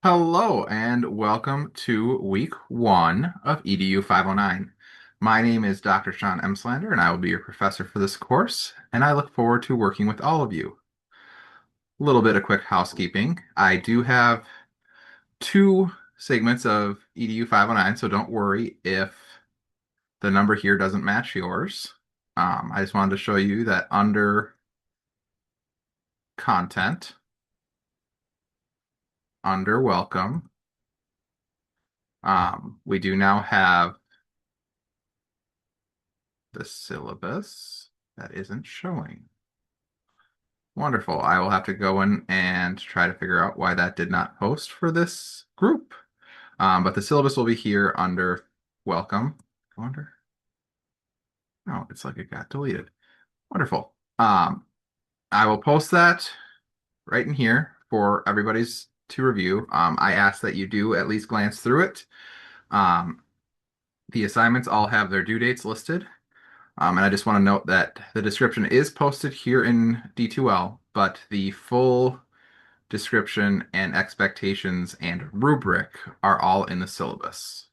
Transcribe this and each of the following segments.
Hello and welcome to week one of EDU 509. My name is Dr. Sean Emslander and I will be your professor for this course, and I look forward to working with all of you. A little bit of quick housekeeping. I do have two segments of EDU 509, so don't worry if the number here doesn't match yours. I just wanted to show you that under content, under welcome, we do now have the syllabus that isn't showing. Wonderful. I will have to go in and try to figure out why that did not post for this group. But the syllabus will be here under welcome. I wonder. No, it's like it got deleted. Wonderful. I will post that right in here for everybody's to review. I ask that you do at least glance through it. The assignments all have their due dates listed. And I just want to note that the description is posted here in D2L, but the full description and expectations and rubric are all in the syllabus.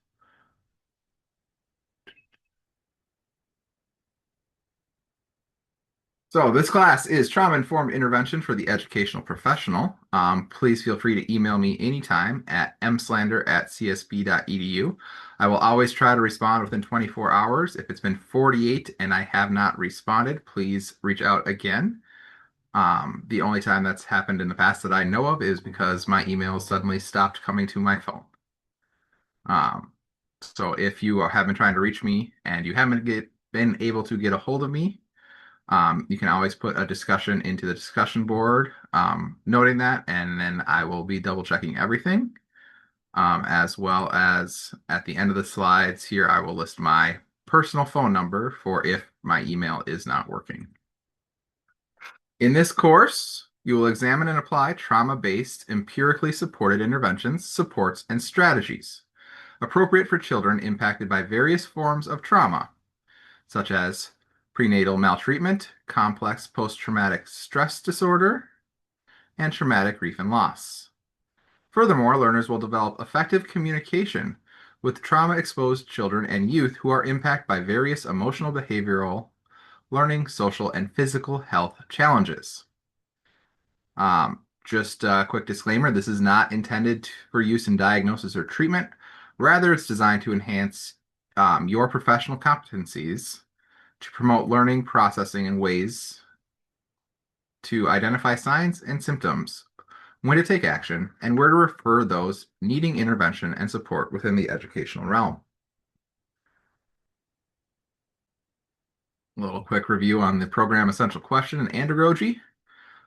So this class is trauma-informed intervention for the educational professional. Please feel free to email me anytime at mslander@csb.edu. I will always try to respond within 24 hours. If it's been 48 and I have not responded, please reach out again. The only time that's happened in the past that I know of is because my emails suddenly stopped coming to my phone. So if you have been trying to reach me and you haven't been able to get a hold of me, you can always put a discussion into the discussion board, noting that, and then I will be double checking everything. As well as at the end of the slides here, I will list my personal phone number for if my email is not working. In this course, you will examine and apply trauma-based, empirically supported interventions, supports, and strategies appropriate for children impacted by various forms of trauma, such as prenatal maltreatment, complex post-traumatic stress disorder, and traumatic grief and loss. Furthermore, learners will develop effective communication with trauma-exposed children and youth who are impacted by various emotional, behavioral, learning, social, and physical health challenges. Just a quick disclaimer, this is not intended for use in diagnosis or treatment. Rather, it's designed to enhance your professional competencies to promote learning, processing, and ways to identify signs and symptoms, when to take action, and where to refer those needing intervention and support within the educational realm. A little quick review on the program essential question and andragogy.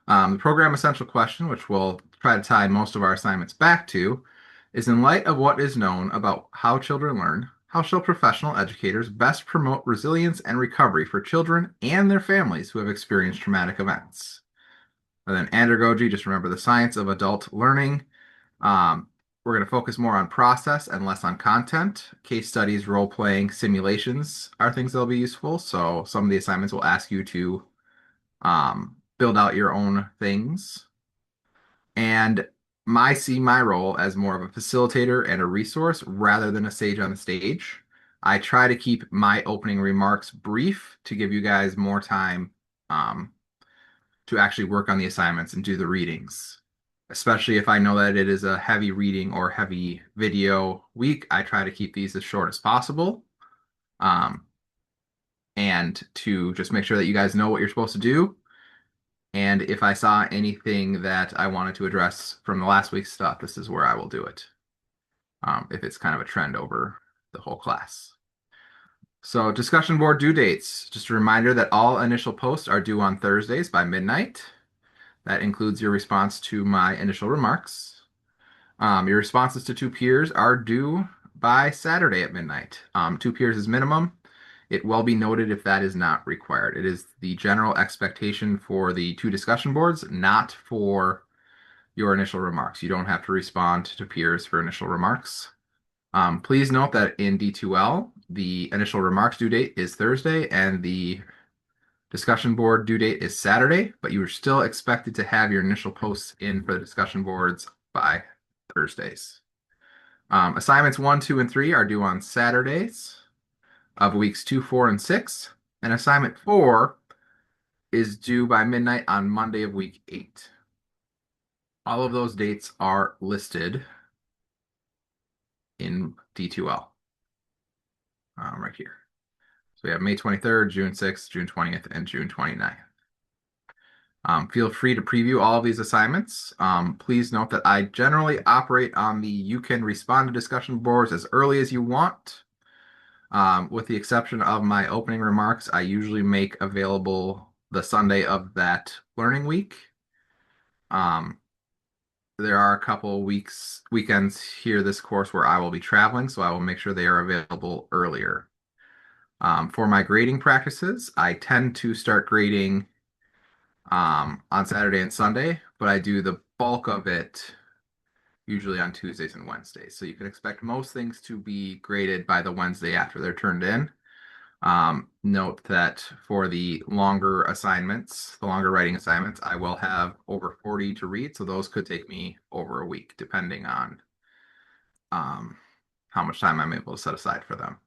The program essential question, which we'll try to tie most of our assignments back to, is in light of what is known about how children learn, how shall professional educators best promote resilience and recovery for children and their families who have experienced traumatic events? And then andragogy, just remember the science of adult learning. We're going to focus more on process and less on content. Case studies, role playing, simulations are things that'll be useful. So some of the assignments will ask you to build out your own things. And see my role as more of a facilitator and a resource rather than a sage on the stage. I try to keep my opening remarks brief to give you guys more time to actually work on the assignments and do the readings. Especially if I know that it is a heavy reading or heavy video week, I try to keep these as short as possible. And to just make sure that you guys know what you're supposed to do. And if I saw anything that I wanted to address from the last week's stuff, this is where I will do it. If it's kind of a trend over the whole class. So discussion board due dates. Just a reminder that all initial posts are due on Thursdays by midnight. That includes your response to my initial remarks. Your responses to two peers are due by Saturday at midnight. Two peers is minimum. It will be noted if that is not required. It is the general expectation for the two discussion boards, not for your initial remarks. You don't have to respond to peers for initial remarks. Please note that in D2L, the initial remarks due date is Thursday and the discussion board due date is Saturday, but you are still expected to have your initial posts in for the discussion boards by Thursdays. Assignments 1, 2, and 3 are due on Saturdays of weeks 2, 4, and 6. And assignment 4 is due by midnight on Monday of week 8. All of those dates are listed in D2L right here. So we have May 23rd, June 6th, June 20th, and June 29th. Feel free to preview all of these assignments. Please note that I generally operate on the you can respond to discussion boards as early as you want. With the exception of my opening remarks, I usually make available the Sunday of that learning week. There are a couple weekends here this course where I will be traveling, so I will make sure they are available earlier. For my grading practices, I tend to start grading on Saturday and Sunday, but I do the bulk of it usually on Tuesdays and Wednesdays. So you can expect most things to be graded by the Wednesday after they're turned in. Note that for the longer assignments, the longer writing assignments, I will have over 40 to read, so those could take me over a week, depending on how much time I'm able to set aside for them.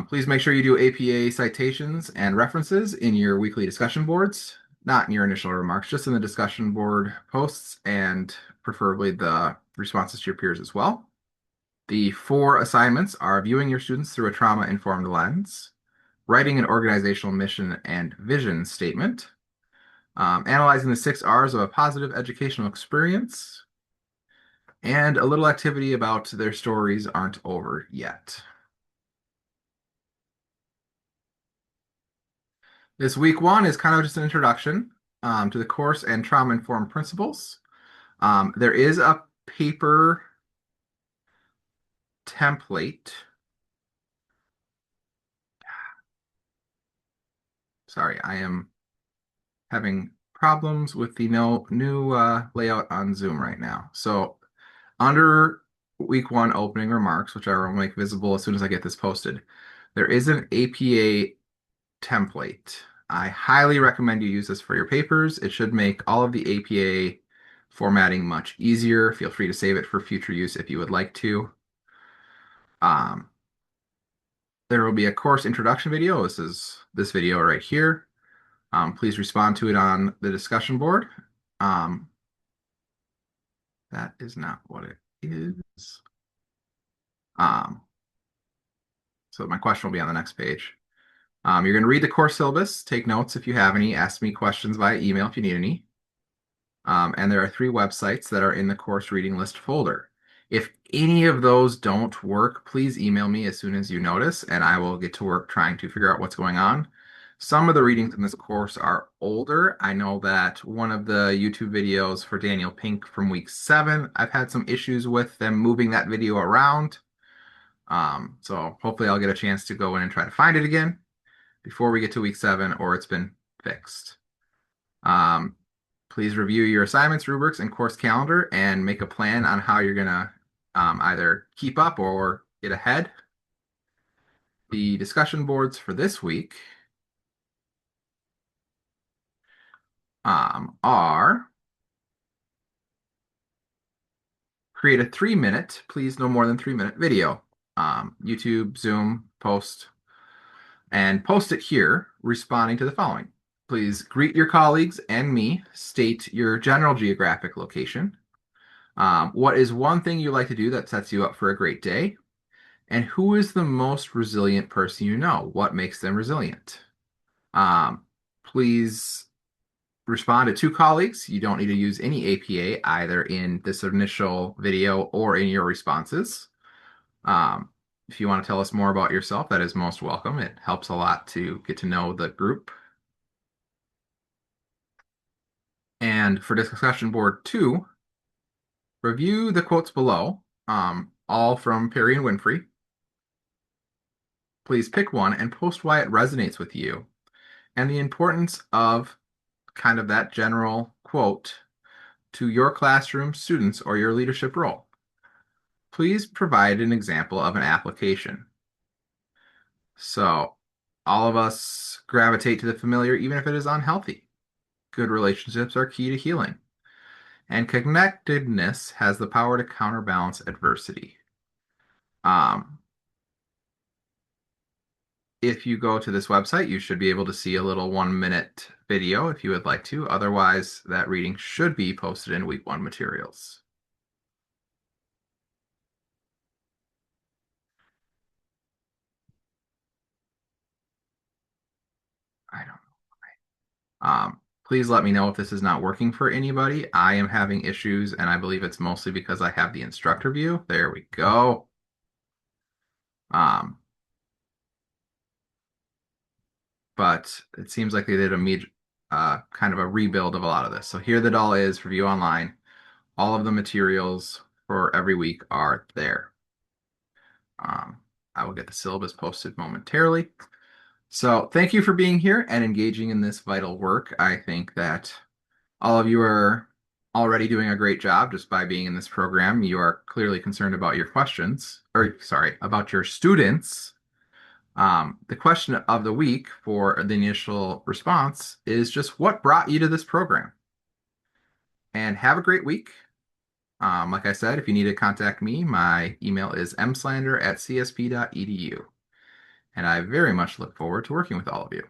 Please make sure you do APA citations and references in your weekly discussion boards, not in your initial remarks, just in the discussion board posts and preferably the responses to your peers as well. The 4 assignments are viewing your students through a trauma-informed lens, writing an organizational mission and vision statement, analyzing the 6 R's of a positive educational experience, and a little activity about their stories aren't over yet. This week 1 is kind of just an introduction to the course and trauma-informed principles. There is a paper template. Sorry, I am having problems with the new layout on Zoom right now. So under week 1 opening remarks, which I will make visible as soon as I get this posted, there is an APA template. I highly recommend you use this for your papers. It should make all of the APA formatting much easier. Feel free to save it for future use if you would like to. There will be a course introduction video. This is this video right here. Please respond to it on the discussion board. That is not what it is. So my question will be on the next page. You're going to read the course syllabus, take notes if you have any, ask me questions via email if you need any. And there are 3 websites that are in the course reading list folder. If any of those don't work, please email me as soon as you notice, and I will get to work trying to figure out what's going on. Some of the readings in this course are older. I know that one of the YouTube videos for Daniel Pink from week 7, I've had some issues with them moving that video around. So hopefully I'll get a chance to go in and try to find it again before we get to week 7, or it's been fixed. Please review your assignments, rubrics, and course calendar and make a plan on how you're going to either keep up or get ahead. The discussion boards for this week are create a 3-minute, please no more than 3-minute video. YouTube, Zoom, post, and post it here responding to the following. Please greet your colleagues and me, state your general geographic location. What is one thing you like to do that sets you up for a great day? And who is the most resilient person you know? What makes them resilient? Please respond to 2 colleagues. You don't need to use any APA either in this initial video or in your responses. If you want to tell us more about yourself, that is most welcome. It helps a lot to get to know the group. And for discussion board 2, review the quotes below, all from Perry and Winfrey. Please pick one and post why it resonates with you and the importance of kind of that general quote to your classroom, students, or your leadership role. Please provide an example of an application. So all of us gravitate to the familiar, even if it is unhealthy. Good relationships are key to healing. And connectedness has the power to counterbalance adversity. Um, if you go to this website, you should be able to see a little 1 minute video if you would like to. Otherwise, that reading should be posted in week one materials. I don't Please let me know if this is not working for anybody. I am having issues, and I believe it's mostly because I have the instructor view. There we go. Um, but it seems like they did kind of a rebuild of a lot of this. So here the doll is for view online. All of the materials for every week are there. Um, I will get the syllabus posted momentarily. So thank you for being here and engaging in this vital work. I think that all of you are already doing a great job just by being in this program. You are clearly concerned about your questions, or sorry, about your students. The question of the week for the initial response is just what brought you to this program? And have a great week. Like I said, if you need to contact me, my email is mslander@csp.edu. And I very much look forward to working with all of you.